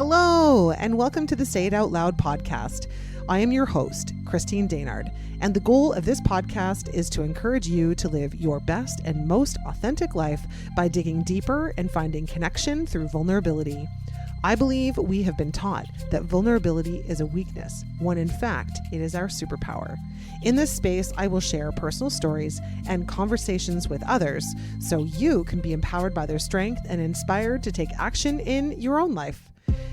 Hello, and welcome to the Say It Out Loud podcast. I am your host, Christine Daynard, and the goal of this podcast is to encourage you to live your best and most authentic life by digging deeper and finding connection through vulnerability. I believe we have been taught that vulnerability is a weakness, when in fact, it is our superpower. In this space, I will share personal stories and conversations with others so you can be empowered by their strength and inspired to take action in your own life.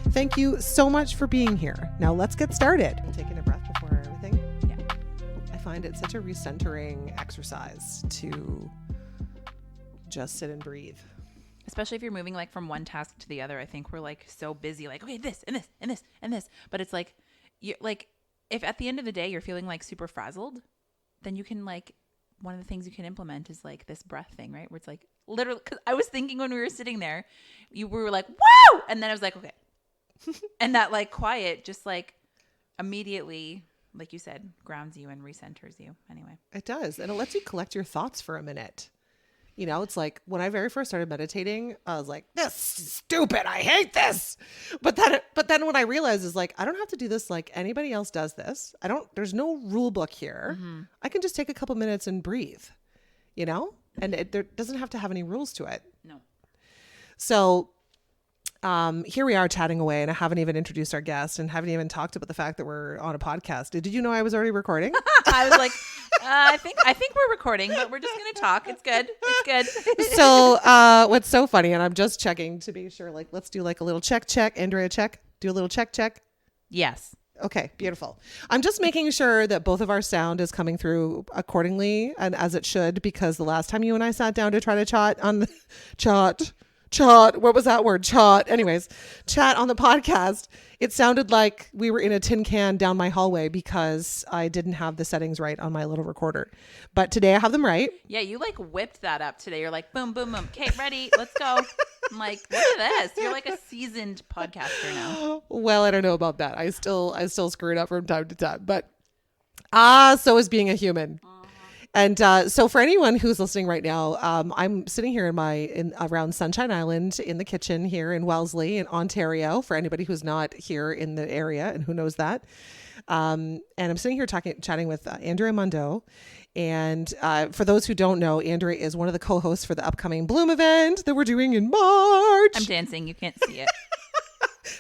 Thank you so much for being here. Now let's get started. Taking a breath before everything. Yeah. I find it such a recentering exercise to just sit and breathe. Especially if you're moving like from one task to the other. I think we're like so busy, like, okay, this and this and this and this. But it's like, if at the end of the day you're feeling like super frazzled, then you can one of the things you can implement is like this breath thing, right? Where it's like literally, because I was thinking when we were sitting there, we were like, woo! And then I was like, okay. And that like quiet just like immediately, like you said, grounds you and recenters you anyway. It does. And it lets you collect your thoughts for a minute. You know, it's like when I very first started meditating, I was like, this is stupid. I hate this. But then when I realized is like, I don't have to do this like anybody else does this. There's no rule book here. Mm-hmm. I can just take a couple minutes and breathe, you know, and there doesn't have to have any rules to it. No. So here we are chatting away, and I haven't even introduced our guest and haven't even talked about the fact that we're on a podcast. Did you know I was already recording? I was like, I think we're recording, but we're just going to talk. It's good. It's good. So what's so funny, and I'm just checking to be sure, like, let's do like a little check. Andrea, check. Do a little check. Yes. Okay, beautiful. I'm just making sure that both of our sound is coming through accordingly and as it should, because the last time you and I sat down to try to chat on the chat, what was that word? Chat on the podcast. It sounded like we were in a tin can down my hallway because I didn't have the settings right on my little recorder. But today I have them right. Yeah, you like whipped that up today. You're like, boom, boom, boom. Okay, ready? Let's go. I'm like, look at this. You're like a seasoned podcaster now. Well, I don't know about that. I still screw it up from time to time. But so is being a human. And so for anyone who's listening right now, I'm sitting here around Sunshine Island in the kitchen here in Wellesley in Ontario, for anybody who's not here in the area and who knows that. And I'm sitting here chatting with Andrea Mondoux. And for those who don't know, Andrea is one of the co-hosts for the upcoming Bloom event that we're doing in March. I'm dancing. You can't see it.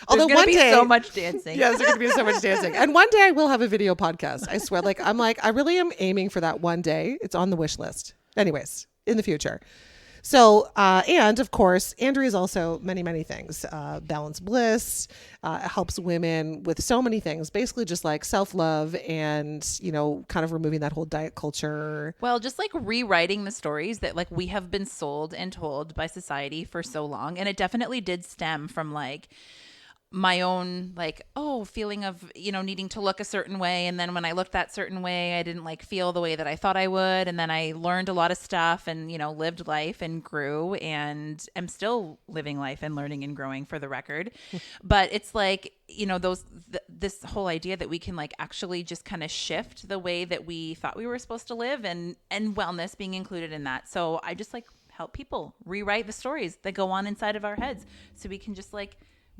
Although one day, so much dancing. Yes, there's going to be so much dancing. And one day I will have a video podcast. I swear. I really am aiming for that one day. It's on the wish list. Anyways, in the future. So, and of course, Andrea is also many, many things. Balance Bliss helps women with so many things, basically just like self-love and, you know, kind of removing that whole diet culture. Well, just like rewriting the stories that like we have been sold and told by society for so long. And it definitely did stem from like my own feeling of, you know, needing to look a certain way. And then when I looked that certain way, I didn't like feel the way that I thought I would. And then I learned a lot of stuff and, you know, lived life and grew and am still living life and learning and growing, for the record. But it's like, you know, this whole idea that we can like actually just kind of shift the way that we thought we were supposed to live, and wellness being included in that. So I just like help people rewrite the stories that go on inside of our heads so we can just like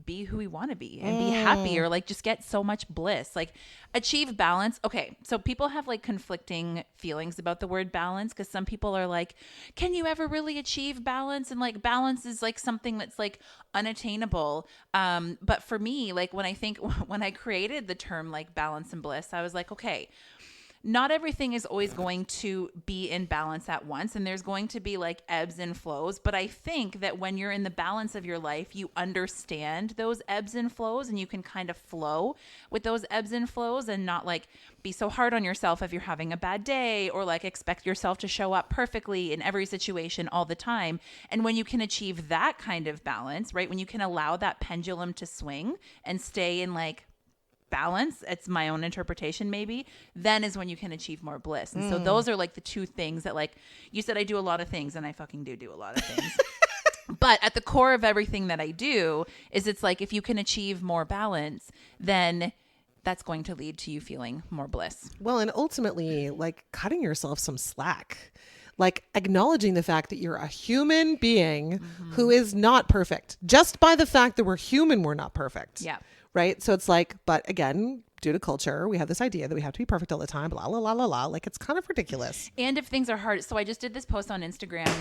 be who we want to be and be happy, or like just get so much bliss, like achieve balance. Okay. So people have like conflicting feelings about the word balance, because some people are like, can you ever really achieve balance? And like balance is like something that's like unattainable. But for me, like when I created the term like balance and bliss, I was like, okay, not everything is always going to be in balance at once, and there's going to be like ebbs and flows. But I think that when you're in the balance of your life, you understand those ebbs and flows, and you can kind of flow with those ebbs and flows and not like be so hard on yourself if you're having a bad day, or like expect yourself to show up perfectly in every situation all the time. And when you can achieve that kind of balance, right? When you can allow that pendulum to swing and stay in like balance, it's my own interpretation maybe, then is when you can achieve more bliss. And so those are like the two things that, like you said, I do a lot of things, and I fucking do a lot of things. But at the core of everything that I do is it's like, if you can achieve more balance, then that's going to lead to you feeling more bliss. Well, and ultimately like cutting yourself some slack. like acknowledging the fact that you're a human being who is not perfect. Just by the fact that we're human, we're not perfect. Yeah. Right. So it's like, but again, due to culture, we have this idea that we have to be perfect all the time, blah, blah, blah, blah, blah. Like, it's kind of ridiculous. And if things are hard. So I just did this post on Instagram.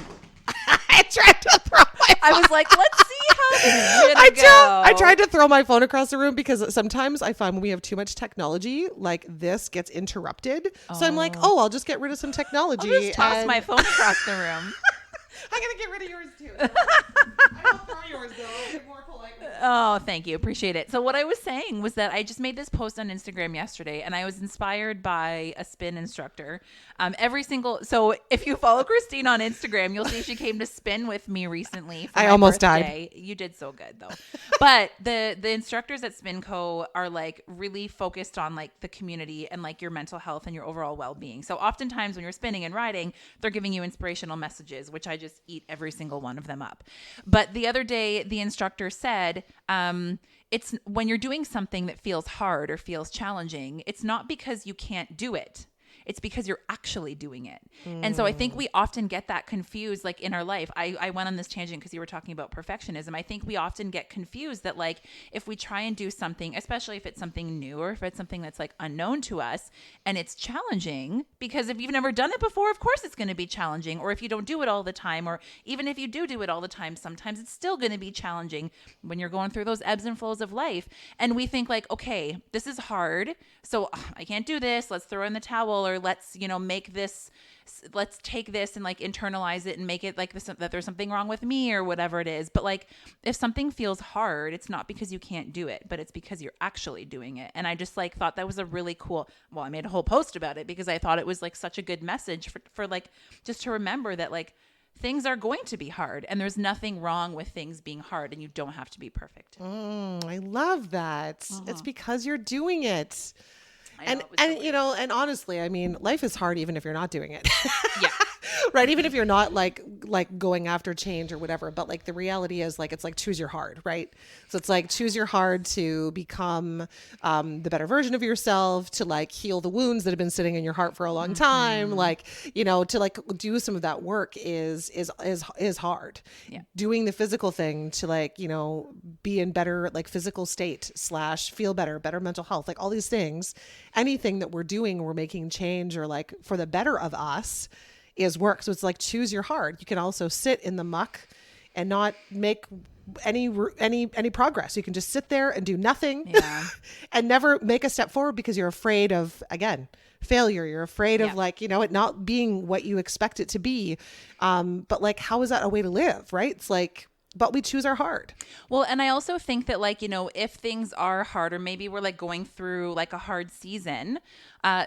I tried to throw my I was like, let's see how this is gonna go. I tried to throw my phone across the room because sometimes I find when we have too much technology, like this gets interrupted. So I'm like, I'll just get rid of some technology. I'll just toss my phone across the room. I'm going to get rid of yours too. I will throw yours though. More politely. Oh, thank you. Appreciate it. So what I was saying was that I just made this post on Instagram yesterday and I was inspired by a spin instructor. So if you follow Christine on Instagram, you'll see she came to spin with me recently. For I my almost birthday. died. You did so good though. But the instructors at Spin Co are like really focused on like the community and like your mental health and your overall well-being. So oftentimes when you're spinning and riding, they're giving you inspirational messages, which I just eat every single one of them up. But the other day, the instructor said, it's when you're doing something that feels hard or feels challenging, it's not because you can't do it. It's because you're actually doing it. And so I think we often get that confused, like in our life. I went on this tangent because you were talking about perfectionism. I think we often get confused that like, if we try and do something, especially if it's something new or if it's something that's like unknown to us and it's challenging, because if you've never done it before, of course it's going to be challenging. Or if you don't do it all the time, or even if you do it all the time, sometimes it's still going to be challenging when you're going through those ebbs and flows of life. And we think like, okay, this is hard, so I can't do this. Let's throw in the towel, or let's, let's take this and like internalize it and make it like this, that there's something wrong with me or whatever it is. But like, if something feels hard, it's not because you can't do it, but it's because you're actually doing it. And I just like thought that was a really cool, I made a whole post about it because I thought it was like such a good message for like, just to remember that like things are going to be hard and there's nothing wrong with things being hard and you don't have to be perfect. I love that. It's because you're doing it. And honestly, I mean, life is hard even if you're not doing it. Yeah. Right. Even if you're not like going after change or whatever, but like the reality is like, it's like choose your hard, right? So it's like choose your hard to become the better version of yourself, to like heal the wounds that have been sitting in your heart for a long time. Like, to like do some of that work is hard. Yeah. Doing the physical thing to like, be in better like physical state / feel better mental health, like all these things, anything that we're doing, we're making change or like for the better of us is work. So it's like choose your hard. You can also sit in the muck and not make any progress. You can just sit there and do nothing and never make a step forward because you're afraid of, again, failure. You're afraid of like, it not being what you expect it to be. But like, how is that a way to live? Right. It's like, but we choose our hard. Well, and I also think that like, if things are hard or maybe we're like going through like a hard season,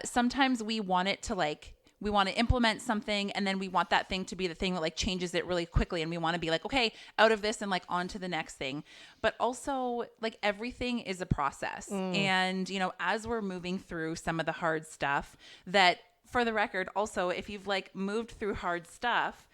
sometimes we want it to like, we want to implement something and then we want that thing to be the thing that like changes it really quickly. And we want to be like, okay, out of this and like on to the next thing. But also like everything is a process. And, as we're moving through some of the hard stuff, that for the record, also, if you've like moved through hard stuff,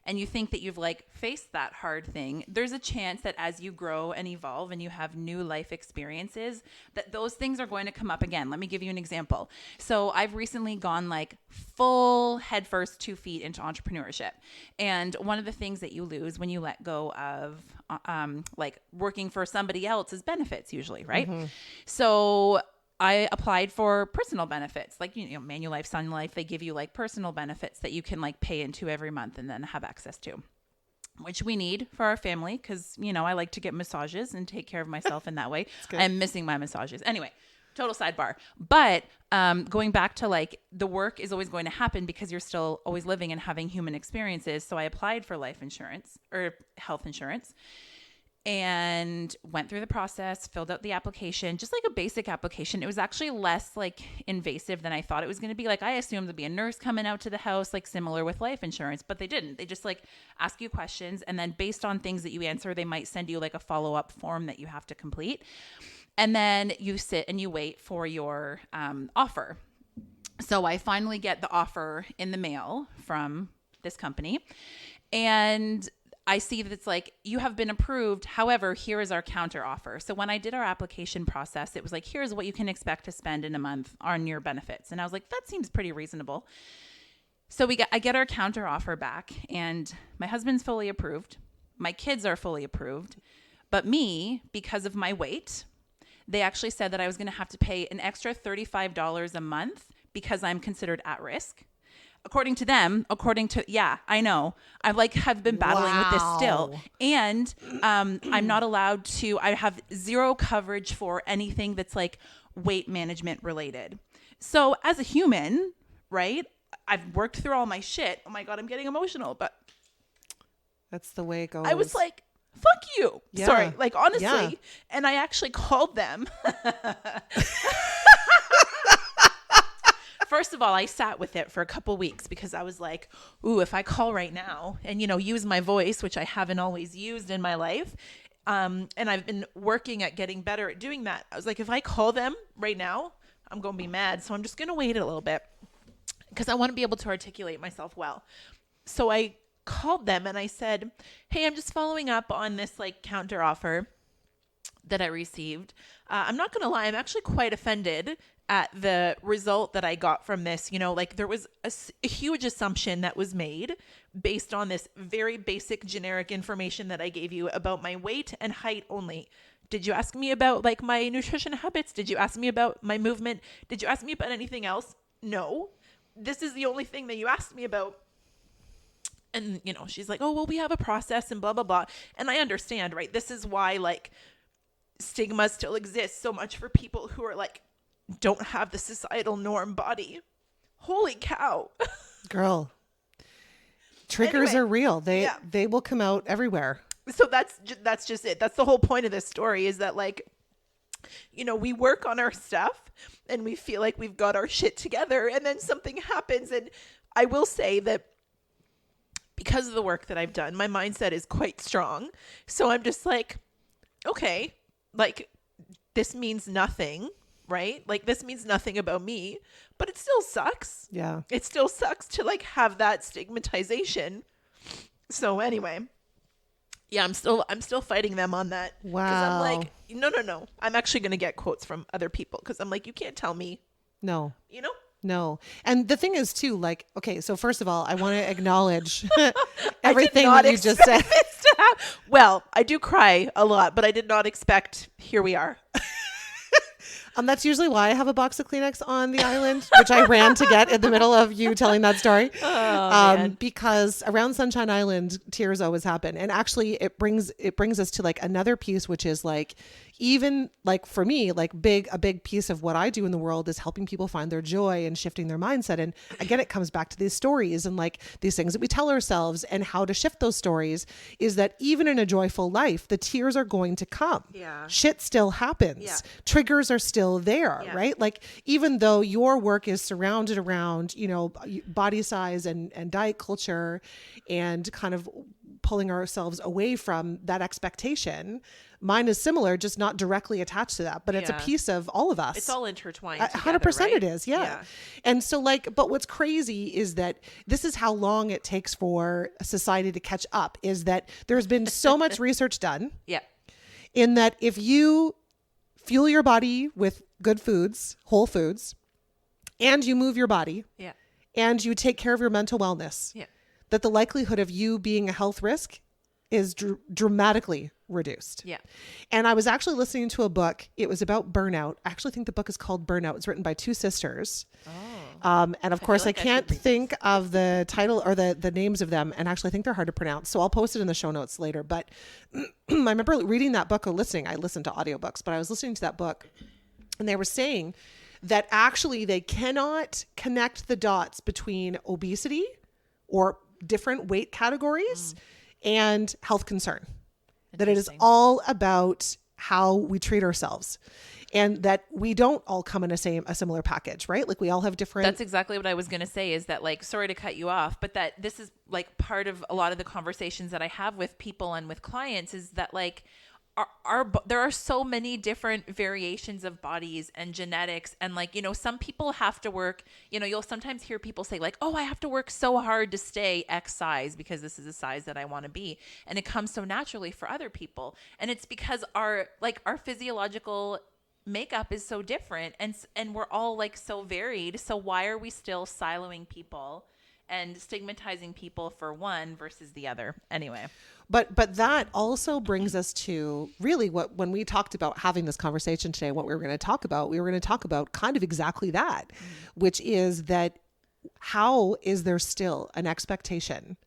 and you think that you've like faced that hard thing, there's a chance that as you grow and evolve and you have new life experiences, that those things are going to come up again. Let me give you an example. So I've recently gone like full headfirst 2 feet into entrepreneurship. And one of the things that you lose when you let go of like working for somebody else is benefits usually, right? So I applied for personal benefits, like, Manulife, Sun Life. They give you like personal benefits that you can like pay into every month and then have access to, which we need for our family. Cause I like to get massages and take care of myself in that way. I'm missing my massages. Anyway, total sidebar. But going back to like the work is always going to happen because you're still always living and having human experiences. So I applied for life insurance or health insurance. And went through the process, filled out the application, just like a basic application. It was actually less like invasive than I thought it was going to be. Like I assumed there'd be a nurse coming out to the house, like similar with life insurance, but they didn't. They just like ask you questions. And then based on things that you answer, they might send you like a follow-up form that you have to complete. And then you sit and you wait for your offer. So I finally get the offer in the mail from this company. And I see that it's like, you have been approved. However, here is our counter offer. So when I did our application process, it was like, here's what you can expect to spend in a month on your benefits. And I was like, that seems pretty reasonable. So I get our counter offer back, and my husband's fully approved. My kids are fully approved. But me, because of my weight, they actually said that I was going to have to pay an extra $35 a month because I'm considered at risk. According to them, I know. I have been battling with this still. And I'm not allowed to, I have zero coverage for anything that's like weight management related. So as a human, right, I've worked through all my shit. Oh my God, I'm getting emotional, but that's the way it goes. I was like, fuck you. Yeah. Sorry. Like, honestly. Yeah. And I actually called them. First of all, I sat with it for a couple weeks because I was like, ooh, if I call right now and, use my voice, which I haven't always used in my life. And I've been working at getting better at doing that. I was like, if I call them right now, I'm going to be mad. So I'm just going to wait a little bit because I want to be able to articulate myself well. So I called them and I said, hey, I'm just following up on this like counter offer that I received. I'm not going to lie. I'm actually quite offended at the result that I got from this. There was a huge assumption that was made based on this very basic generic information that I gave you about my weight and height only. Did you ask me about like my nutrition habits? Did you ask me about my movement? Did you ask me about anything else? No. This is the only thing that you asked me about. And, she's like, oh, well, we have a process and blah, blah, blah. And I understand, right? This is why like stigma still exists so much for people who are like, don't have the societal norm body. Holy cow. Girl, triggers are real. They will come out everywhere. So that's just it. That's the whole point of this story is that like, we work on our stuff and we feel like we've got our shit together and then something happens. And I will say that because of the work that I've done, my mindset is quite strong. So I'm just like, okay, like this means nothing. Right? Like this means nothing about me, but it still sucks. Yeah. It still sucks to like have that stigmatization. So anyway, yeah, I'm still fighting them on that. Wow. Because I'm like, no. I'm actually going to get quotes from other people because I'm like, you can't tell me. No. No. And the thing is too, like, okay, so first of all, I want to acknowledge everything that you just said. Well, I do cry a lot, but I did not expect, here we are. That's usually why I have a box of Kleenex on the island, which I ran to get in the middle of you telling that story. Because around Sunshine Island, tears always happen. And actually it brings us to like another piece, which is like, even like for me, like a big piece of what I do in the world is helping people find their joy and shifting their mindset. And again, it comes back to these stories and like these things that we tell ourselves and how to shift those stories is that even in a joyful life, the tears are going to come. Yeah. Shit still happens. Yeah. Triggers are still there, right? Like even though your work is surrounded around, body size and diet culture and kind of pulling ourselves away from that expectation, mine is similar, just not directly attached to that, but it's a piece of all of us. It's all intertwined. 100% right? It is. Yeah. And so like, but what's crazy is that this is how long it takes for society to catch up, is that there's been so much research done. Yeah. In that if you fuel your body with good foods, whole foods, and you move your body, and you take care of your mental wellness, that the likelihood of you being a health risk is dramatically reduced. Yeah. And I was actually listening to a book. It was about burnout. I actually think the book is called Burnout. It's written by two sisters. Oh. And of course I can't think of the title or the names of them. And actually I think they're hard to pronounce. So I'll post it in the show notes later. But I remember reading that book or listening. I listened to audiobooks, but I was listening to that book and they were saying that actually they cannot connect the dots between obesity or different weight categories and health concern. That it is all about how we treat ourselves and that we don't all come in a similar package, right? Like we all have different. That's exactly what I was going to say is that like, sorry to cut you off, but that this is like part of a lot of the conversations that I have with people and with clients is that like, there are so many different variations of bodies and genetics. And like, some people have to work, you'll sometimes hear people say like, oh, I have to work so hard to stay X size because this is a size that I want to be. And it comes so naturally for other people. And it's because our physiological makeup is so different and we're all like so varied. So why are we still siloing people and stigmatizing people for one versus the other. Anyway. But that also brings us to really when we talked about having this conversation today, what we were going to talk about kind of exactly that, which is that how is there still an expectation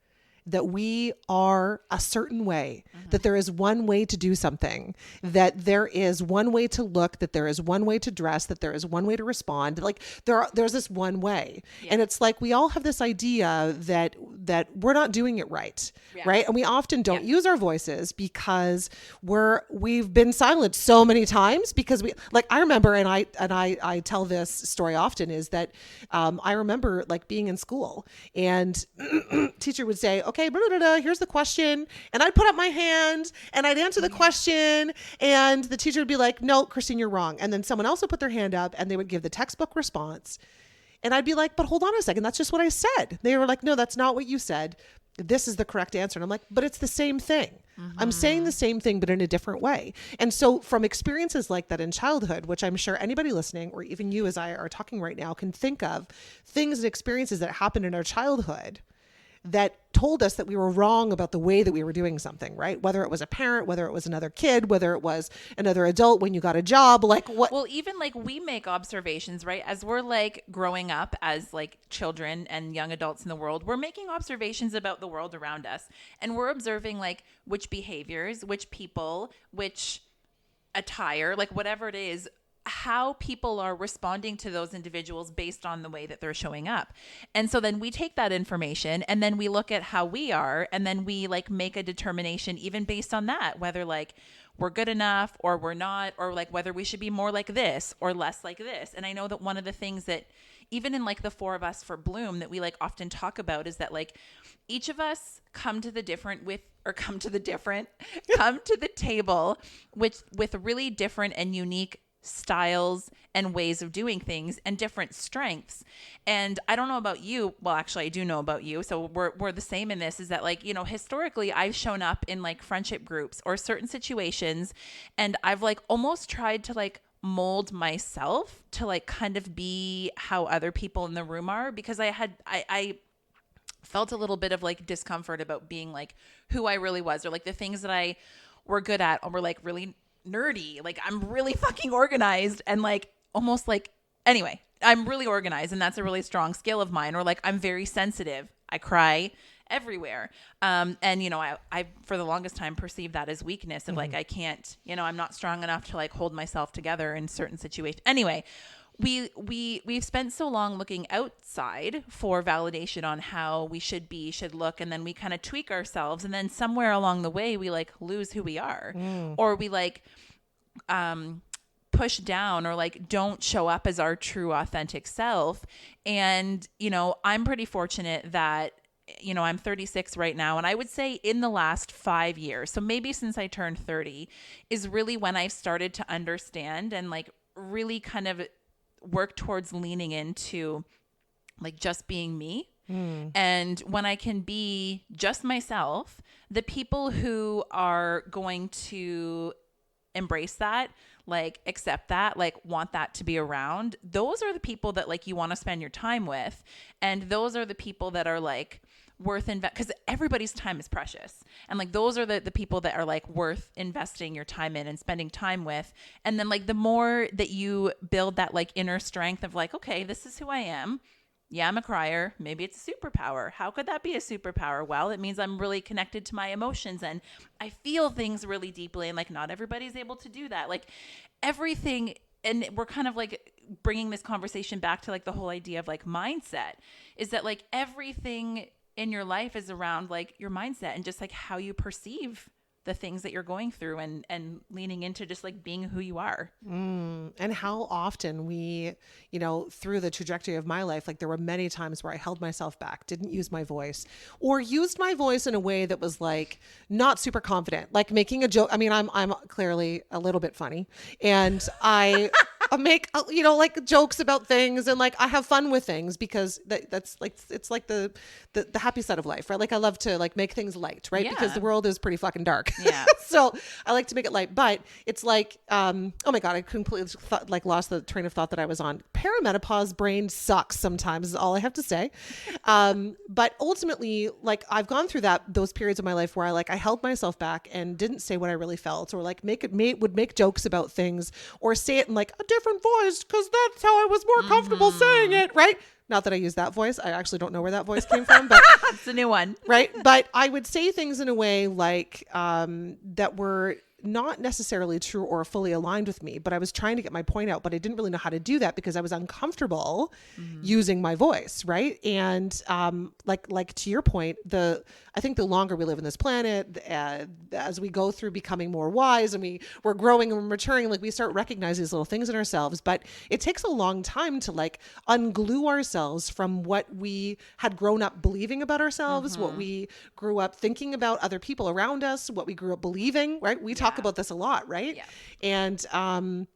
that we are a certain way, that there is one way to do something, that there is one way to look, that there is one way to dress, that there is one way to respond. Like there's this one way. Yeah. And it's like, we all have this idea that we're not doing it right. Yeah. Right. And we often don't use our voices because we've been silent so many times because I remember, and I tell this story often, is that, I remember like being in school and teacher would say, okay, blah, blah, blah, here's the question. And I'd put up my hand and I'd answer the question. And the teacher would be like, no, Christine, you're wrong. And then someone else would put their hand up and they would give the textbook response. And I'd be like, but hold on a second. That's just what I said. They were like, no, that's not what you said. This is the correct answer. And I'm like, but it's the same thing. I'm saying the same thing, but in a different way. And so from experiences like that in childhood, which I'm sure anybody listening, or even you as I are talking right now, can think of things and experiences that happened in our childhood that told us that we were wrong about the way that we were doing something, right? Whether it was a parent, whether it was another kid, whether it was another adult when you got a job, like what? Well, even like we make observations, right? As we're like growing up as like children and young adults in the world, we're making observations about the world around us. And we're observing like which behaviors, which people, which attire, like whatever it is, how people are responding to those individuals based on the way that they're showing up. And so then we take that information and then we look at how we are, and then we like make a determination even based on that, whether like we're good enough or we're not, or like whether we should be more like this or less like this. And I know that one of the things that even in like the four of us for Bloom that we like often talk about is that like each of us come to the table with really different and unique styles and ways of doing things and different strengths. And I don't know about you. Well, actually I do know about you. So we're the same in this, is that like, you know, historically I've shown up in like friendship groups or certain situations and I've like almost tried to like mold myself to like kind of be how other people in the room are, because I felt a little bit of like discomfort about being like who I really was, or like the things that I were good at or were like really nerdy. Like I'm really fucking organized and like almost like, anyway, I'm really organized and that's a really strong skill of mine. Or like I'm very sensitive. I cry everywhere. And you know, I for the longest time perceived that as weakness of like, I can't, you know, I'm not strong enough to like hold myself together in certain situations. Anyway, we've spent so long looking outside for validation on how we should look, and then we kind of tweak ourselves, and then somewhere along the way we like lose who we are, or we like push down or like don't show up as our true authentic self. And you know, I'm pretty fortunate that, you know, I'm 36 right now, and I would say in the last 5 years, so maybe since I turned 30, is really when I've started to understand and like really kind of work towards leaning into like just being me. And when I can be just myself, the people who are going to embrace that, like accept that, like want that to be around, those are the people that like you want to spend your time with. And those are the people that are like worth because everybody's time is precious, and like those are the people that are like worth investing your time in and spending time with. And then like the more that you build that like inner strength of like, okay, this is who I am. Yeah, I'm a crier. Maybe it's a superpower. How could that be a superpower? Well, it means I'm really connected to my emotions and I feel things really deeply, and like not everybody's able to do that. Like everything. And we're kind of like bringing this conversation back to like the whole idea of like mindset, is that like everything in your life is around like your mindset and just like how you perceive the things that you're going through, and leaning into just like being who you are. And how often we, you know, through the trajectory of my life, like there were many times where I held myself back, didn't use my voice, or used my voice in a way that was like not super confident, like making a joke. I mean, I'm clearly a little bit funny, and I make, like jokes about things, and like I have fun with things, because that's like, it's like the happy side of life, right? Like I love to like make things light, right? Because Yeah. the world is pretty fucking dark. Yeah. So I like to make it light, but it's like, oh my God, I completely lost the train of thought that I was on. Perimenopause brain sucks sometimes is all I have to say. But ultimately, like I've gone through those periods of my life where I held myself back and didn't say what I really felt, or like would make jokes about things, or say it in like a different voice because that's how I was more comfortable saying it, right? Not that I use that voice. I actually don't know where that voice came from, but It's a new one. right. But I would say things in a way like that were not necessarily true or fully aligned with me, but I was trying to get my point out, but I didn't really know how to do that because I was uncomfortable using my voice. Right. And like to your point, I think the longer we live on this planet, as we go through becoming more wise and we're growing and we're maturing, like we start recognizing these little things in ourselves, but it takes a long time to like unglue ourselves from what we had grown up believing about ourselves, what we grew up thinking about other people around us, what we grew up believing, right? We talk about this a lot, right? Yeah. And,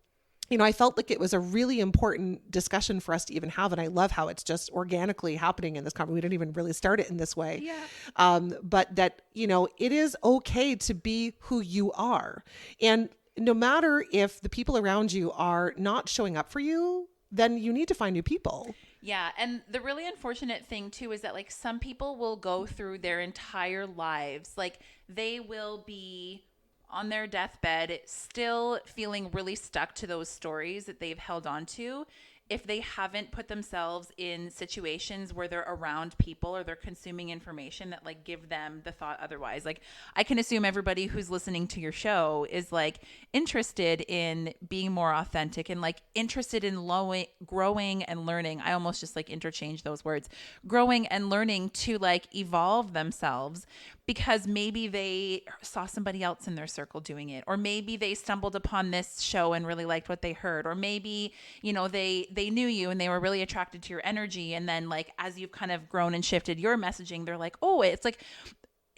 I felt like it was a really important discussion for us to even have. And I love how it's just organically happening in this conversation. We didn't even really start it in this way. Yeah. But that, it is okay to be who you are. And no matter if the people around you are not showing up for you, then you need to find new people. Yeah. And the really unfortunate thing too is that like some people will go through their entire lives, like they will be on their deathbed still feeling really stuck to those stories that they've held on to if they haven't put themselves in situations where they're around people or they're consuming information that like give them the thought otherwise. Like I can assume everybody who's listening to your show is like interested in being more authentic and like interested in growing and learning. I almost just like interchange those words, growing and learning to like evolve themselves because maybe they saw somebody else in their circle doing it, or maybe they stumbled upon this show and really liked what they heard, or maybe, they knew you and they were really attracted to your energy. And then like, as you've kind of grown and shifted your messaging, they're like, oh, it's like,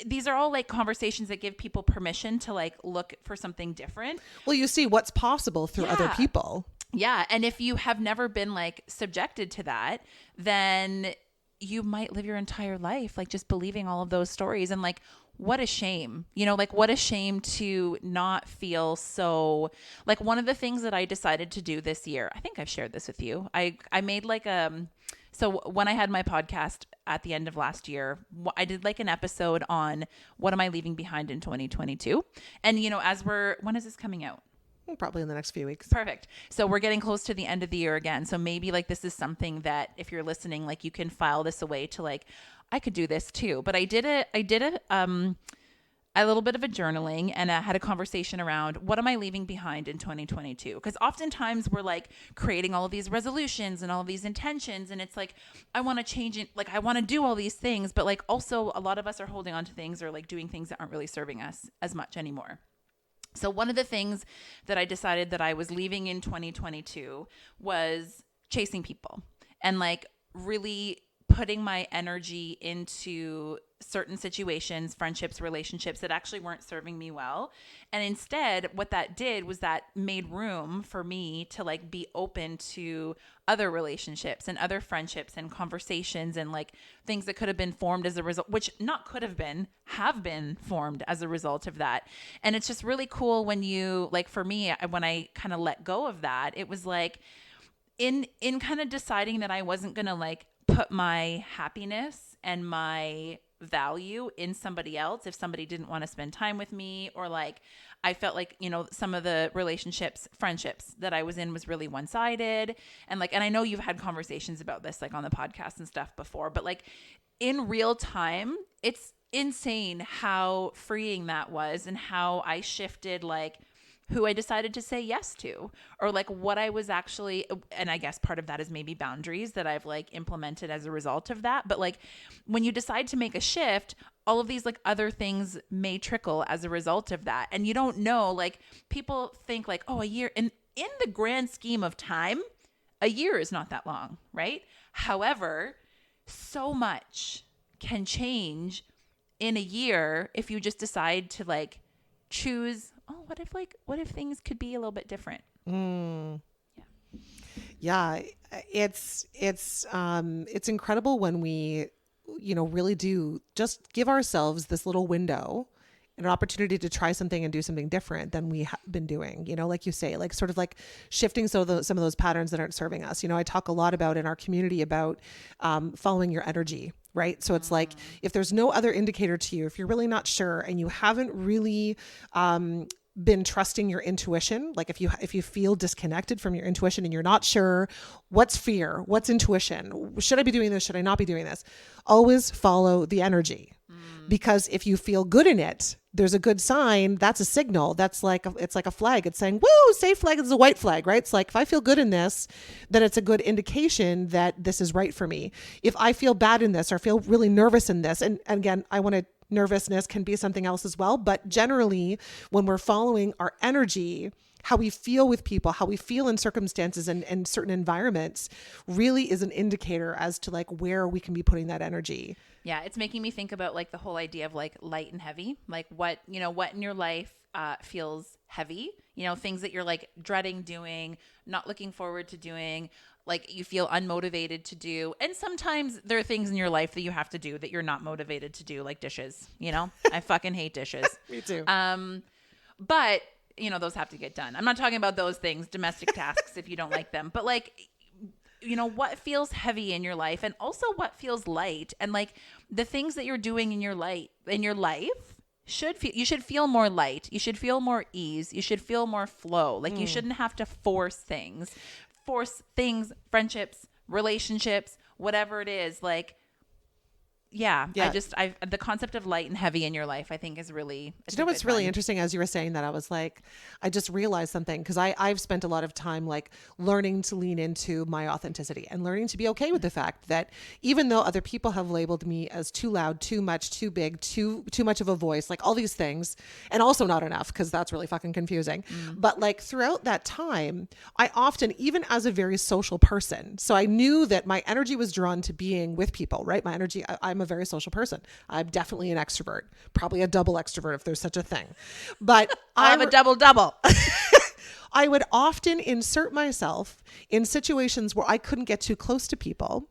these are all like conversations that give people permission to like look for something different. Well, you see what's possible through other people. Yeah. And if you have never been like subjected to that, then you might live your entire life like just believing all of those stories. And like, what a shame, like what a shame to not feel so like one of the things that I decided to do this year, I think I've shared this with you. I made like, so when I had my podcast at the end of last year, I did like an episode on what am I leaving behind in 2022? And, when is this coming out? Probably in the next few weeks. Perfect. So we're getting close to the end of the year again. So maybe like this is something that if you're listening, like you can file this away to like, I could do this too. But I did a little bit of a journaling and I had a conversation around what am I leaving behind in 2022? Because oftentimes we're like creating all of these resolutions and all of these intentions. And it's like, I want to change it. Like I want to do all these things, but like also a lot of us are holding on to things or like doing things that aren't really serving us as much anymore. So one of the things that I decided that I was leaving in 2022 was chasing people and like really putting my energy into certain situations, friendships, relationships that actually weren't serving me well. And instead, what that did was that made room for me to like be open to other relationships and other friendships and conversations and like things that could have been formed as a result, which not could have been, have been formed as a result of that. And it's just really cool when you, like for me, when I kind of let go of that, it was like in kind of deciding that I wasn't going to like put my happiness and my value in somebody else if somebody didn't want to spend time with me, or like I felt like, some of the relationships, friendships that I was in was really one-sided. And like, and I know you've had conversations about this like on the podcast and stuff before, but like in real time, it's insane how freeing that was and how I shifted like who I decided to say yes to, or like what I was actually, and I guess part of that is maybe boundaries that I've like implemented as a result of that. But like when you decide to make a shift, all of these like other things may trickle as a result of that. And you don't know, like people think like, oh, a year, and in the grand scheme of time, a year is not that long, right? However, so much can change in a year if you just decide to like choose, oh, what if things could be a little bit different? Mm. Yeah. Yeah, it's incredible when we, really do just give ourselves this little window, an opportunity to try something and do something different than we have been doing, like you say, like sort of like shifting some of those patterns that aren't serving us. I talk a lot about in our community about following your energy, right? So it's like, if there's no other indicator to you, if you're really not sure and you haven't really been trusting your intuition, like if you feel disconnected from your intuition and you're not sure what's fear, what's intuition, should I be doing this, should I not be doing this, always follow the energy. Because if you feel good in it, there's a good sign. That's a signal. It's like a flag. It's saying, woo, safe flag is a white flag, right? It's like, if I feel good in this, then it's a good indication that this is right for me. If I feel bad in this or feel really nervous in this, and again, nervousness can be something else as well. But generally, when we're following our energy, how we feel with people, how we feel in circumstances and certain environments really is an indicator as to like where we can be putting that energy. Yeah, it's making me think about like the whole idea of like light and heavy, like what in your life feels heavy, things that you're like dreading doing, not looking forward to doing, like you feel unmotivated to do. And sometimes there are things in your life that you have to do that you're not motivated to do, like dishes, I fucking hate dishes. Me too. But those have to get done. I'm not talking about those things, domestic tasks, if you don't like them, but like, what feels heavy in your life and also what feels light, and like the things that you're doing in your life you should feel more light. You should feel more ease. You should feel more flow. Like you shouldn't have to force things, friendships, relationships, whatever it is. Like, yeah. The concept of light and heavy in your life, I think is really, what's really interesting as you were saying that, I was like, I just realized something, because I've spent a lot of time like learning to lean into my authenticity and learning to be okay with the fact that even though other people have labeled me as too loud, too much, too big, too much of a voice, like all these things, and also not enough, because that's really fucking confusing. But like throughout that time, I often, even as a very social person, so I knew that my energy was drawn to being with people, right? My energy, I'm a very social person. I'm definitely an extrovert, probably a double extrovert if there's such a thing. But I'm a double. I would often insert myself in situations where I couldn't get too close to people.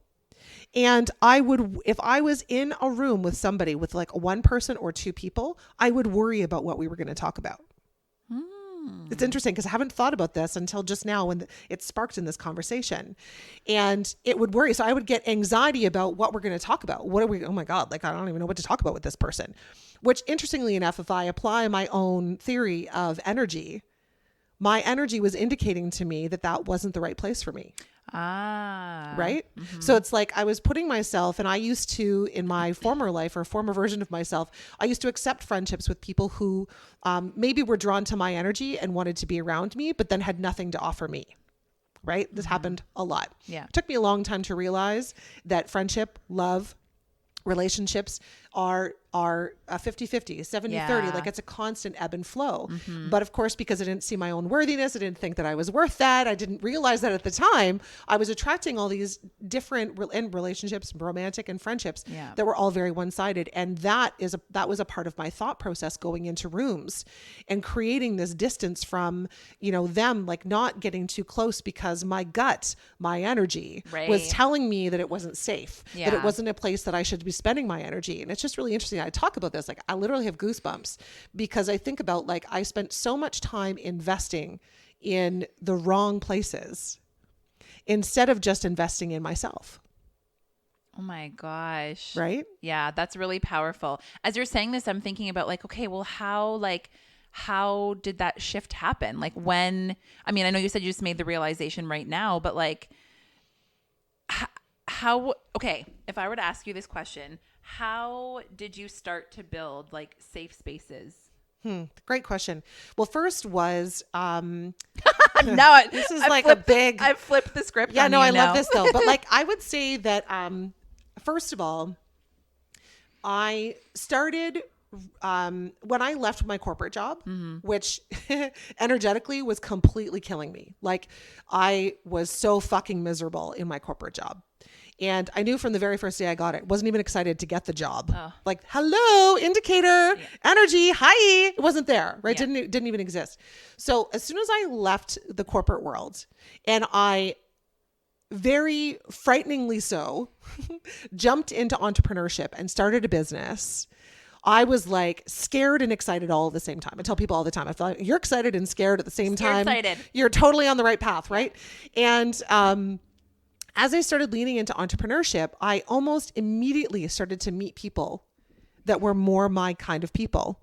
And if I was in a room with somebody, with like one person or two people, I would worry about what we were going to talk about. It's interesting because I haven't thought about this until just now when it sparked in this conversation, and it would worry. So I would get anxiety about what we're going to talk about. Oh my God, like I don't even know what to talk about with this person, which interestingly enough, if I apply my own theory of energy, my energy was indicating to me that wasn't the right place for me. Right. Mm-hmm. So it's like I was putting myself, and I used to, in my former life or former version of myself, I used to accept friendships with people who maybe were drawn to my energy and wanted to be around me, but then had nothing to offer me. Right. This happened a lot. Yeah. It took me a long time to realize that friendship, love, relationships are a 50-50, 70-30. Like it's a constant ebb and flow. But of course, because I didn't see my own worthiness, I didn't think that I was worth that. I didn't realize that at the time I was attracting all these different relationships, romantic and friendships that were all very one-sided. And that was a part of my thought process going into rooms and creating this distance from, them, like not getting too close, because my gut, my energy was telling me that it wasn't safe, that it wasn't a place that I should be spending my energy. And it's just really interesting. I talk about this, like I literally have goosebumps, because I think about like I spent so much time investing in the wrong places instead of just investing in myself. Oh my gosh. Right? Yeah, that's really powerful. As you're saying this, I'm thinking about like, okay, well, how did that shift happen? Like I know you said you just made the realization right now, but like okay, if I were to ask you this question, how did you start to build like safe spaces? Great question. Well, first was, this is like a big, I've flipped the script. Yeah, no, I love this though. But like, I would say that, first of all, I started, when I left my corporate job, which energetically was completely killing me. Like I was so fucking miserable in my corporate job. And I knew from the very first day I got it, wasn't even excited to get the job. Like, hello, indicator, energy, hi. It wasn't there, right? Didn't even exist. So as soon as I left the corporate world and I very frighteningly so jumped into entrepreneurship and started a business, I was like scared and excited all at the same time. I tell people all the time, I feel like you're excited and scared at the same time. Excited. You're totally on the right path, right? And as I started leaning into entrepreneurship, I almost immediately started to meet people that were more my kind of people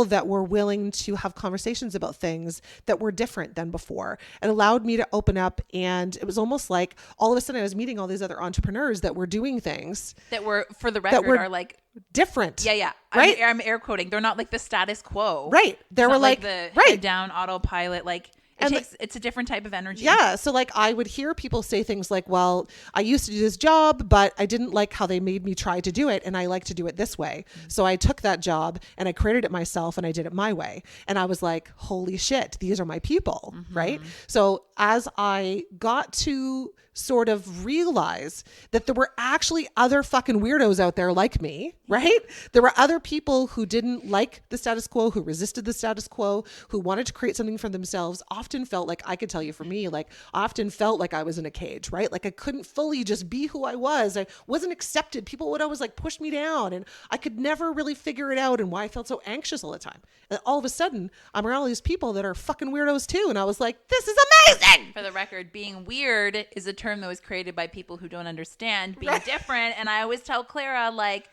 that were willing to have conversations about things that were different than before. It allowed me to open up, and it was almost like all of a sudden I was meeting all these other entrepreneurs that were doing things that were, for the record, are like different. Yeah. Right. I'm air quoting. They're not like the status quo. Right. They were like the right head down autopilot. Like it's a different type of energy. Yeah. So like I would hear people say things like, well, I used to do this job, but I didn't like how they made me try to do it. And I like to do it this way. So I took that job and I created it myself and I did it my way. And I was like, holy shit, these are my people. Right. So as I got to sort of realize that there were actually other fucking weirdos out there like me, right? There were other people who didn't like the status quo, who resisted the status quo, who wanted to create something for themselves, often felt like, I could tell you for me, like I often felt like I was in a cage, right? Like I couldn't fully just be who I was. I wasn't accepted. People would always like push me down and I could never really figure it out and why I felt so anxious all the time. And all of a sudden I'm around all these people that are fucking weirdos too. And I was like, this is amazing. For the record, being weird is a term that was created by people who don't understand being different. And I always tell Clara, like,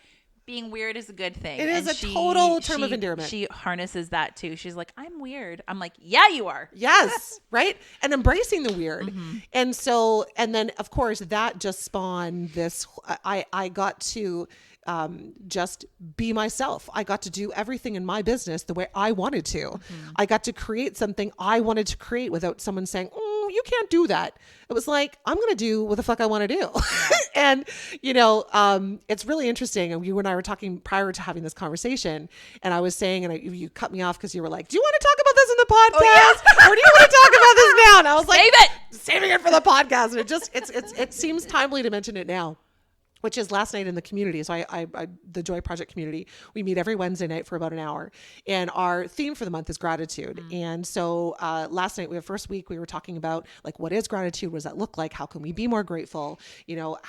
being weird is a good thing. It is a total term of endearment. She harnesses that too. She's like, I'm weird. I'm like, yeah, you are. Yes. Right. And embracing the weird. And so, and then of course that just spawned this, I got to just be myself. I got to do everything in my business the way I wanted to. I got to create something I wanted to create without someone saying, you can't do that. It was like, I'm going to do what the fuck I want to do. And, you know, it's really interesting. And you and I were talking prior to having this conversation and I was saying, and you cut me off because you were like, do you want to talk about this in the podcast? Or do you want to talk about this now? And I was like, saving it for the podcast. And it just, it seems timely to mention it now. Which is last night in the community. So I the Joy Project community, we meet every Wednesday night for about an hour. And our theme for the month is gratitude. And so last night, first week, we were talking about like, what is gratitude? What does that look like? How can we be more grateful? You know,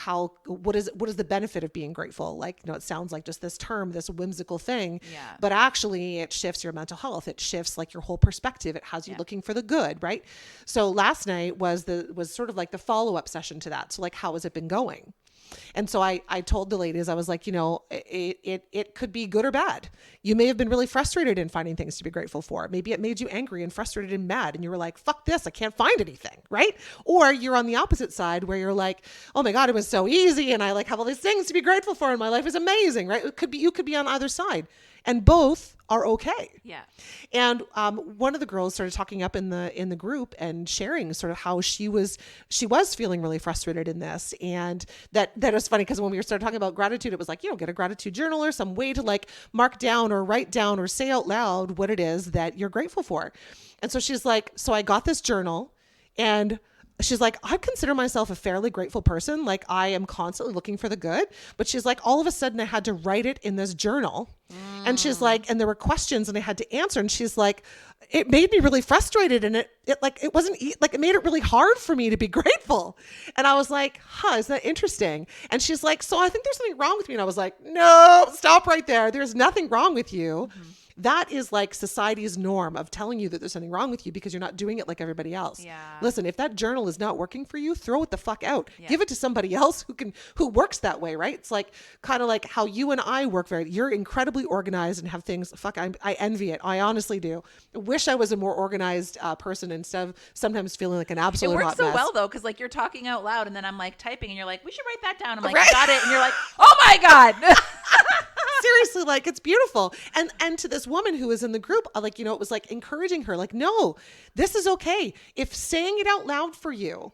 what is the benefit of being grateful? Like, you know, it sounds like just this term, this whimsical thing, but actually it shifts your mental health. It shifts like your whole perspective. It has you looking for the good, right? So last night was sort of like the follow-up session to that. So like, how has it been going? And so I told the ladies, I was like, you know, it could be good or bad. You may have been really frustrated in finding things to be grateful for. Maybe it made you angry and frustrated and mad. And you were like, fuck this, I can't find anything. Right. Or you're on the opposite side where you're like, oh my God, it was so easy. And I like have all these things to be grateful for. And my life is amazing. Right. You could be on either side. And both are okay. Yeah. And one of the girls started talking up in the group and sharing sort of how she was feeling really frustrated in this. And that was funny because when we started talking about gratitude, it was like, you know, get a gratitude journal or some way to like mark down or write down or say out loud what it is that you're grateful for. And so she's like, so I got this journal and she's like, I consider myself a fairly grateful person. Like I am constantly looking for the good, but she's like, all of a sudden I had to write it in this journal. And she's like, and there were questions and I had to answer. And she's like, it made me really frustrated. And it made it really hard for me to be grateful. And I was like, isn't that interesting? And she's like, so I think there's something wrong with me. And I was like, no, stop right there. There's nothing wrong with you. That is like society's norm of telling you that there's something wrong with you because you're not doing it like everybody else. Yeah. Listen, if that journal is not working for you, throw it the fuck out. Yeah. Give it to somebody else who works that way, right? It's like kind of like how you and I work you're incredibly organized and have things. I envy it. I honestly do. I wish I was a more organized person instead of sometimes feeling like an absolute hot mess. It works so well though, because like you're talking out loud and then I'm like typing and you're like, we should write that down. I'm like, got it. And you're like, oh my God. Seriously, like it's beautiful. And to this woman who was in the group, like, you know, it was like encouraging her, like, no, this is okay. If saying it out loud for you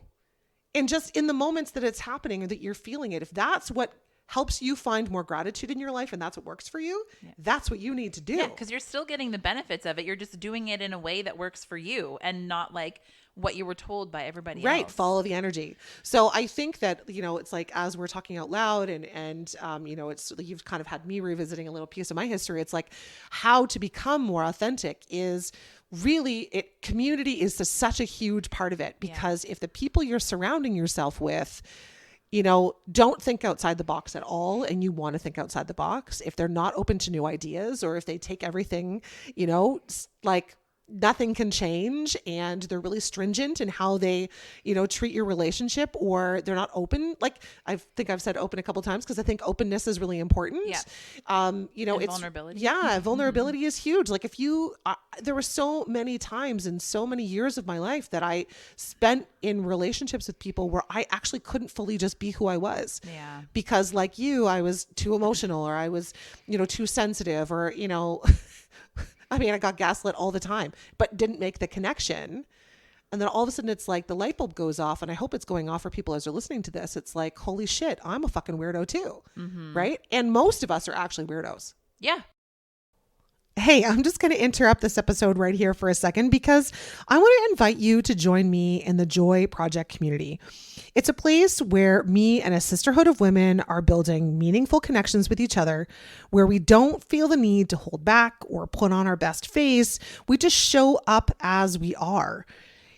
and just in the moments that it's happening or that you're feeling it, if that's what helps you find more gratitude in your life and that's what works for you, that's what you need to do. Yeah, because you're still getting the benefits of it. You're just doing it in a way that works for you and not like what you were told by everybody right. else. Follow the energy. So I think that, it's like, as we're talking out loud and it's, you've kind of had me revisiting a little piece of my history. It's like how to become more authentic is really community is such a huge part of it, because if the people you're surrounding yourself with, don't think outside the box at all, and you want to think outside the box, if they're not open to new ideas, or if they take everything, like nothing can change, and they're really stringent in how they, treat your relationship, or they're not open. Like I think I've said open a couple of times, because I think openness is really important. Yeah. And it's vulnerability. Yeah. Vulnerability is huge. Like if you, there were so many times in so many years of my life that I spent in relationships with people where I actually couldn't fully just be who I was. Yeah. Because like you, I was too emotional, or I was, too sensitive, or, I mean, I got gaslit all the time, but didn't make the connection. And then all of a sudden it's like the light bulb goes off, and I hope it's going off for people as they're listening to this. It's like, holy shit, I'm a fucking weirdo too. Right? And most of us are actually weirdos. Yeah. Hey, I'm just going to interrupt this episode right here for a second, because I want to invite you to join me in the Joy Project community. It's a place where me and a sisterhood of women are building meaningful connections with each other, where we don't feel the need to hold back or put on our best face. We just show up as we are.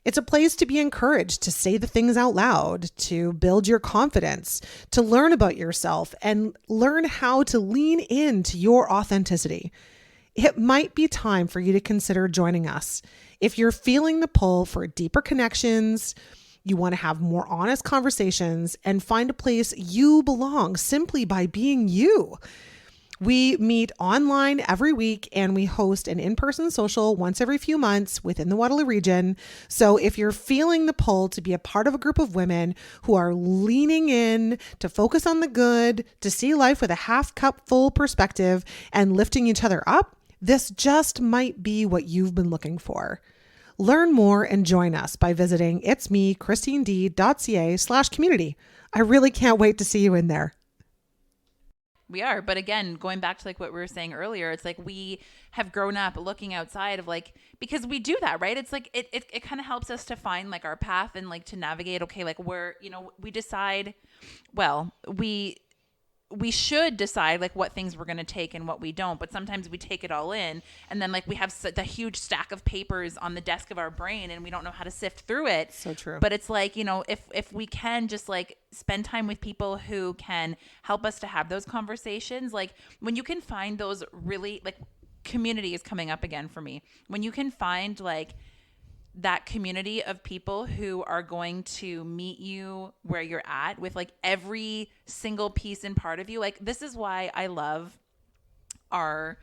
It's a place to be encouraged to say the things out loud, to build your confidence, to learn about yourself, and learn how to lean into your authenticity. It might be time for you to consider joining us. If you're feeling the pull for deeper connections, you want to have more honest conversations, and find a place you belong simply by being you. We meet online every week, and we host an in-person social once every few months within the Waterloo region. So if you're feeling the pull to be a part of a group of women who are leaning in to focus on the good, to see life with a half cup full perspective, and lifting each other up, this just might be what you've been looking for. Learn more and join us by visiting itsmechristined.ca/community. I really can't wait to see you in there. We are. But again, going back to like what we were saying earlier, it's like we have grown up looking outside of like, because we do that, right? It's like, it kind of helps us to find like our path and like to navigate, okay, like where, we decide, well, we should decide like what things we're going to take and what we don't, but sometimes we take it all in, and then like we have the huge stack of papers on the desk of our brain, and we don't know how to sift through it. So true. But it's like, if we can just like spend time with people who can help us to have those conversations, like when you can find those really, like, community is coming up again for me, when you can find like that community of people who are going to meet you where you're at with like every single piece and part of you. Like, this is why I love our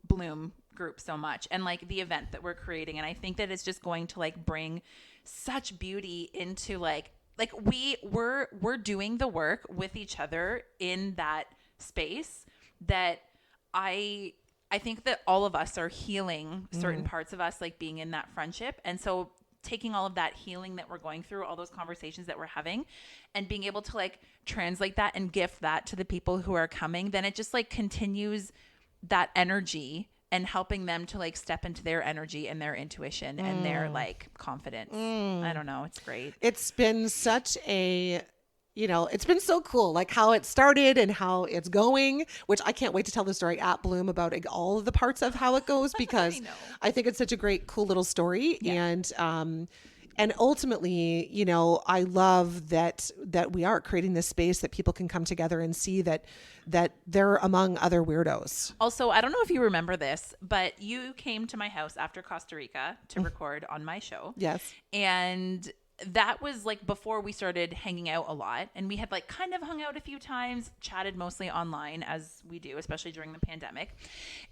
Bloom group so much, and like the event that we're creating. And I think that it's just going to like bring such beauty into like we're doing the work with each other in that space that I think that all of us are healing certain parts of us, like being in that friendship. And so taking all of that healing that we're going through, all those conversations that we're having, and being able to like translate that and gift that to the people who are coming, then it just like continues that energy and helping them to like step into their energy and their intuition and their like confidence. I don't know. It's great. It's been such a... it's been so cool, like how it started and how it's going, which I can't wait to tell the story at Bloom about all of the parts of how it goes, because I think it's such a great, cool little story. Yeah. And ultimately, I love that we are creating this space that people can come together and see that they're among other weirdos. Also, I don't know if you remember this, but you came to my house after Costa Rica to record on my show. Yes. And that was like before we started hanging out a lot, and we had like kind of hung out a few times, chatted mostly online as we do, especially during the pandemic.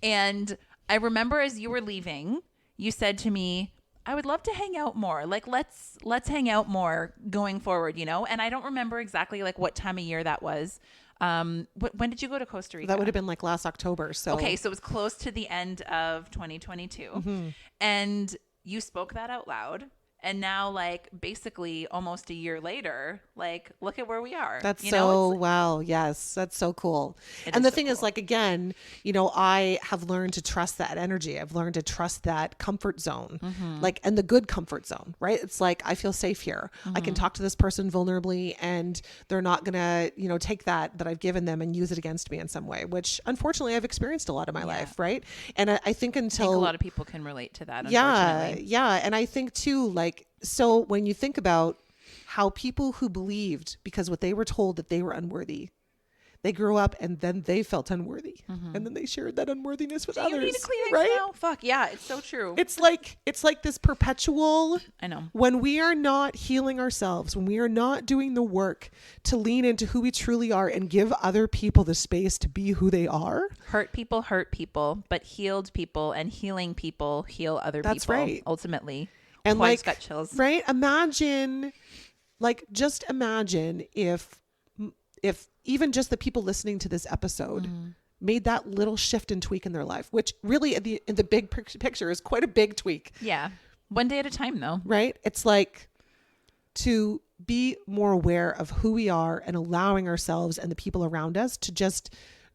And I remember as you were leaving, you said to me, I would love to hang out more. Like, let's hang out more going forward, And I don't remember exactly like what time of year that was. When did you go to Costa Rica? That would have been like last October. So okay, so it was close to the end of 2022. And you spoke that out loud. And now, like, basically almost a year later, like, look at where we are. That's you know, it's, wow. Yes. That's so cool. it And is the so thing is, cool. like, again, you know, I have learned to trust that energy. I've learned to trust that comfort zone, like, and the good comfort zone, right? It's like, I feel safe here. I can talk to this person vulnerably and they're not going to, you know, take that I've given them and use it against me in some way, which unfortunately I've experienced a lot of my life. Right. And I think until I think a lot of people can relate to that. yeah. Unfortunately. Yeah. And I think too, like, so when you think about how people who believed because what they were told that they were unworthy, they grew up and then they felt unworthy and then they shared that unworthiness with others. You need a Kleenex right? now? Fuck yeah, it's so true. It's like this perpetual, I know. when we are not healing ourselves, when we are not doing the work to lean into who we truly are and give other people the space to be who they are. Hurt people, but healed people and healing people heal other That's people. right. Ultimately. And Oh, I like, just got chills. right? Imagine, like, just imagine if even just the people listening to this episode made that little shift and tweak in their life, which really in the big picture is quite a big tweak. Yeah. One day at a time though. Right? It's like to be more aware of who we are and allowing ourselves and the people around us to just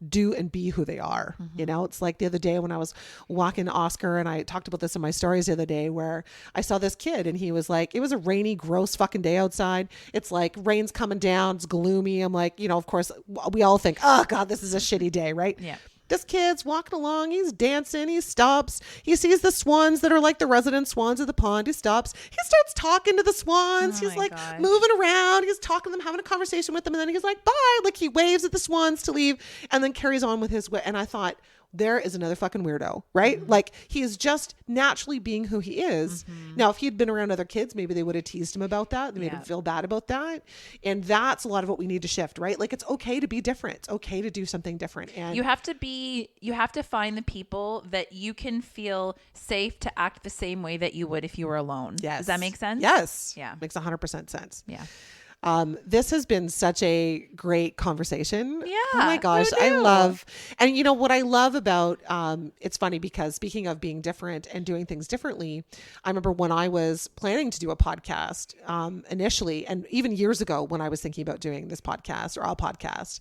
do and be who they are. You know, it's like the other day when I was walking Oscar, and I talked about this in my stories the other day, where I saw this kid and he was like, it was a rainy, gross fucking day outside. It's like rain's coming down. It's gloomy. I'm like, you know, of course we all think, oh God, this is a shitty day. Right. Yeah. This kid's walking along. He's dancing. He stops. He sees the swans that are like the resident swans of the pond. He stops. He starts talking to the swans. Oh He's my like gosh. moving around. He's talking to them, having a conversation with them. And then he's like, bye. Like he waves at the swans to leave and then carries on with his way. And I thought, there is another fucking weirdo, right? Like he is just naturally being who he is. Now, if he had been around other kids, maybe they would have teased him about that. They made him feel bad about that. And that's a lot of what we need to shift, right? Like it's okay to be different. It's okay to do something different. And You have to find the people that you can feel safe to act the same way that you would if you were alone. yes. Does that make sense? Yes. Yeah. Makes 100% sense. Yeah. This has been such a great conversation. Yeah, Oh my gosh. who I knew? love, and you know what I love about, it's funny because speaking of being different and doing things differently, I remember when I was planning to do a podcast, initially, and even years ago when I was thinking about doing this podcast or our podcast,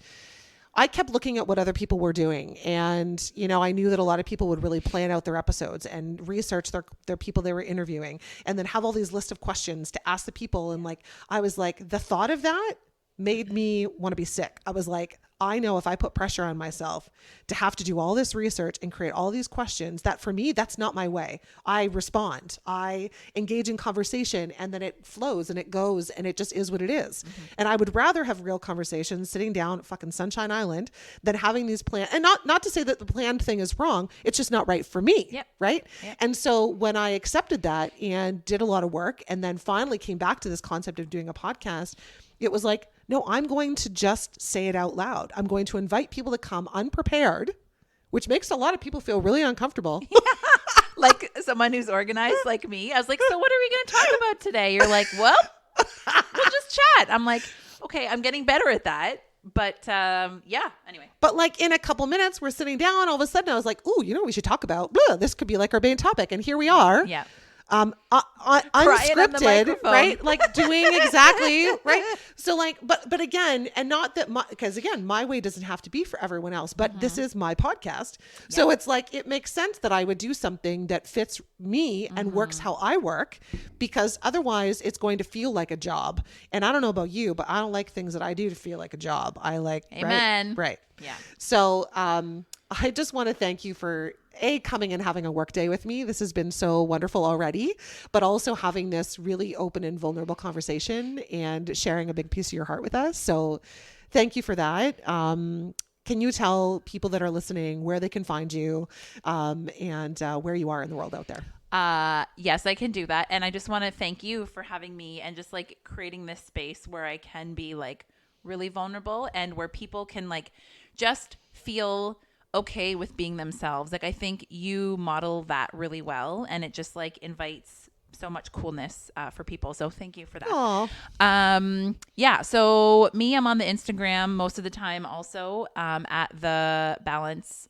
I kept looking at what other people were doing. And, you know, I knew that a lot of people would really plan out their episodes and research their people they were interviewing and then have all these lists of questions to ask the people. And like, I was like, the thought of that made me want to be sick. I was like, I know if I put pressure on myself to have to do all this research and create all these questions, that for me, that's not my way. I respond, I engage in conversation, and then it flows and it goes and it just is what it is. And I would rather have real conversations sitting down at fucking Sunshine Island than having these planned, and not to say that the planned thing is wrong. It's just not right for me. Yep. Right. Yep. And so when I accepted that and did a lot of work and then finally came back to this concept of doing a podcast, it was like, no, I'm going to just say it out loud. I'm going to invite people to come unprepared, which makes a lot of people feel really uncomfortable. Like someone who's organized like me. I was like, so what are we going to talk about today? You're like, well, we'll just chat. I'm like, okay, I'm getting better at that. But yeah, anyway. But like in a couple minutes, we're sitting down. All of a sudden I was like, ooh, you know what we should talk about? Blah, this could be like our main topic. And here we are. Yeah. Unscripted, microphone. right? Like doing exactly right. So like, but again, and not that because again, my way doesn't have to be for everyone else, but this is my podcast. So it's like, it makes sense that I would do something that fits me and works how I work, because otherwise it's going to feel like a job. And I don't know about you, but I don't like things that I do to feel like a job. I like, Amen. Right. Yeah. So, I just want to thank you for coming and having a work day with me. This has been so wonderful already, but also having this really open and vulnerable conversation and sharing a big piece of your heart with us. So thank you for that. Can you tell people that are listening where they can find you, and where you are in the world out there? Yes, I can do that. And I just want to thank you for having me and just like creating this space where I can be like really vulnerable and where people can like just feel okay with being themselves. Like I think you model that really well, and it just like invites so much coolness for people. So thank you for that. Aw. Yeah. So me, I'm on the Instagram most of the time also, at the Balance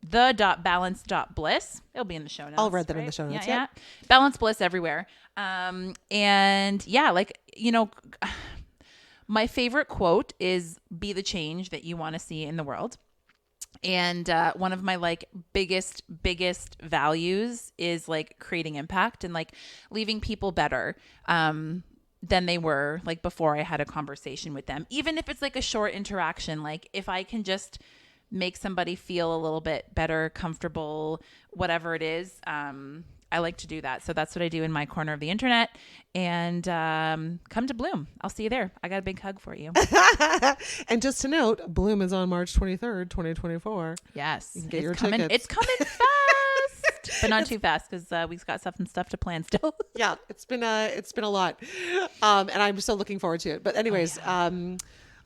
the.balance.bliss. It'll be in the show notes. I'll read that in the show notes. Yeah. Balance Bliss everywhere. And yeah, like, you know, my favorite quote is be the change that you want to see in the world. And one of my like biggest values is like creating impact and like leaving people better than they were like before I had a conversation with them. Even if it's like a short interaction, like if I can just make somebody feel a little bit better, comfortable, whatever it is, I like to do that. So that's what I do in my corner of the internet. And come to Bloom. I'll see you there. I got a big hug for you. And just to note, Bloom is on March 23rd, 2024. Yes. You can get your tickets. It's coming fast, but not too fast because we've got some stuff to plan still. Yeah, it's been a lot. And I'm so looking forward to it. But anyways,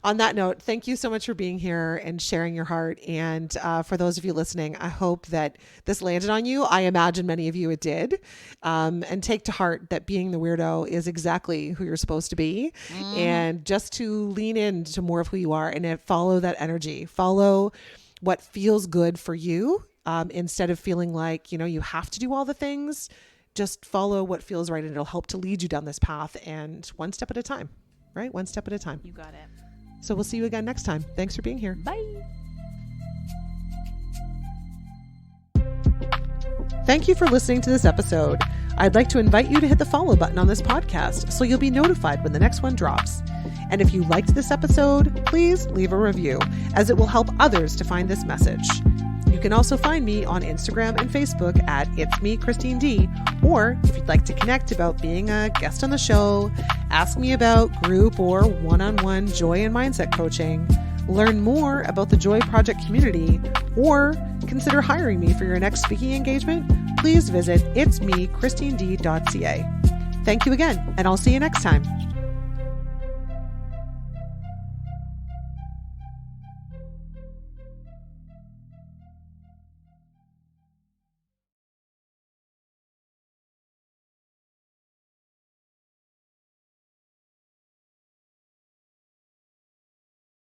on that note, thank you so much for being here and sharing your heart. And for those of you listening, I hope that this landed on you. I imagine many of you it did. And take to heart that being the weirdo is exactly who you're supposed to be. And just to lean into more of who you are and follow that energy. Follow what feels good for you instead of feeling like, you know, you have to do all the things. Just follow what feels right and it'll help to lead you down this path. And one step at a time, right? One step at a time. You got it. So we'll see you again next time. Thanks for being here. Bye. Thank you for listening to this episode. I'd like to invite you to hit the follow button on this podcast so you'll be notified when the next one drops. And if you liked this episode, please leave a review as it will help others to find this message. You can also find me on Instagram and Facebook at It's Me, Christine D. Or if you'd like to connect about being a guest on the show, ask me about group or one-on-one joy and mindset coaching, learn more about the Joy Project community, or consider hiring me for your next speaking engagement, please visit itsmechristined.ca. Thank you again, and I'll see you next time.